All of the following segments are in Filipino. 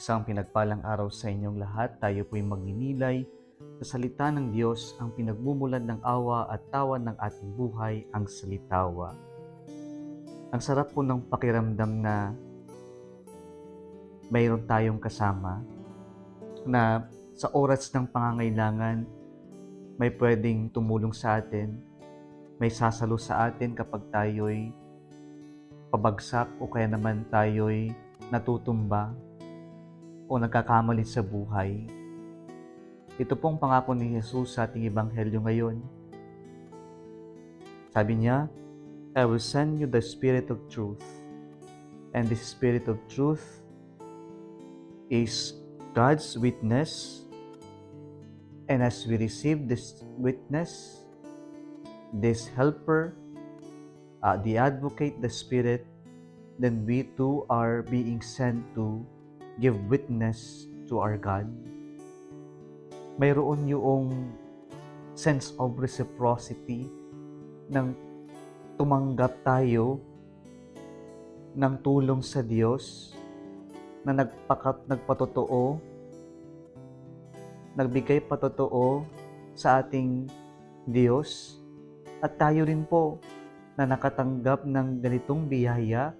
Isang pinagpalang araw sa inyong lahat. Tayo po'y magninilay sa salita ng Diyos, ang pinagmumulan ng awa at tawa ng ating buhay, ang salitawa. Ang sarap po ng pakiramdam na mayroon tayong kasama na sa oras ng pangangailangan may pwedeng tumulong sa atin, may sasalo sa atin kapag tayo'y pabagsak o kaya naman tayo'y natutumba o nagkakamali sa buhay. Ito pong pangako ni Jesus sa ating ebanghelyo ngayon. Sabi niya, I will send you the Spirit of truth. And the Spirit of truth is God's witness. And as we receive this witness, this helper, the advocate, the Spirit, then we too are being sent to give witness to our God. Mayroon yung sense of reciprocity ng tumanggap tayo ng tulong sa Diyos na nagpatotoo, nagbigay patotoo sa ating Diyos, at tayo rin po na nakatanggap ng ganitong biyaya,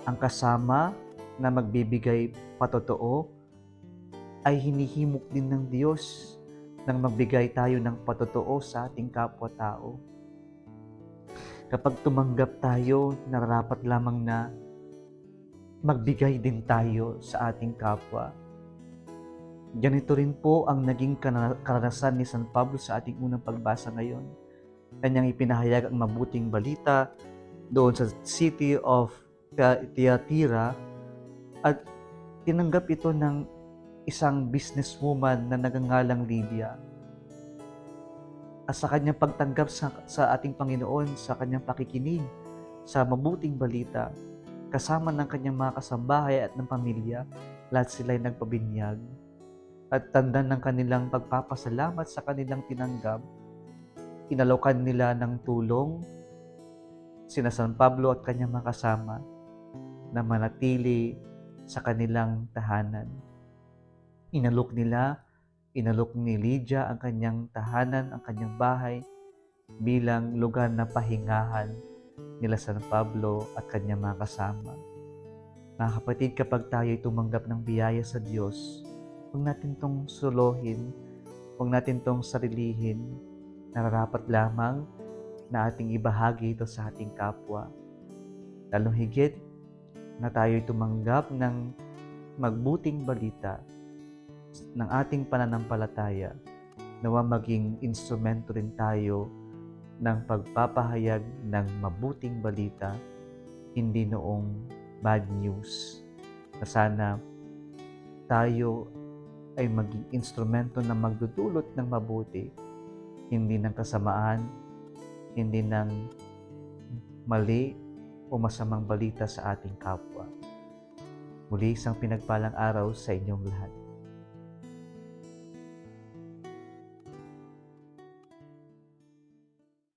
ang kasama na magbibigay patotoo ay hinihimok din ng Diyos nang magbigay tayo ng patotoo sa ating kapwa-tao. Kapag tumanggap tayo, nararapat lamang na magbigay din tayo sa ating kapwa. Ganito rin po ang naging karanasan ni San Pablo sa ating unang pagbasa ngayon. Kanyang ipinahayag ang mabuting balita doon sa city of Thyatira at tinanggap ito ng isang businesswoman na nagngangalang Lydia. At sa kanyang pagtanggap sa ating Panginoon, sa kanyang pakikinig sa mabuting balita, kasama ng kanyang mga kasambahay at ng pamilya, lahat sila ay nagpabinyag. At tanda ng kanilang pagpapasalamat sa kanilang tinanggap, inalokan nila ng tulong sina San Pablo at kanyang mga kasama na manatili sa kanilang tahanan. Inalok ni Lydia ang kanyang tahanan, ang kanyang bahay bilang lugar na pahingahan nila San Pablo at kanyang mga kasama. Mga kapatid, kapag tayo tumanggap ng biyaya sa Diyos, huwag natin itong suluhin, huwag natin itong sarilihin. Nararapat lamang na ating ibahagi ito sa ating kapwa. Lalong higit na tayo'y tumanggap ng magbuting balita ng ating pananampalataya, nawa maging instrumento rin tayo ng pagpapahayag ng mabuting balita, hindi noong bad news. Na sana tayo ay maging instrumento na magdudulot ng mabuti, hindi ng kasamaan, hindi ng mali o masamang balita sa ating kapwa. Muli isang pinagpalang araw sa inyong lahat.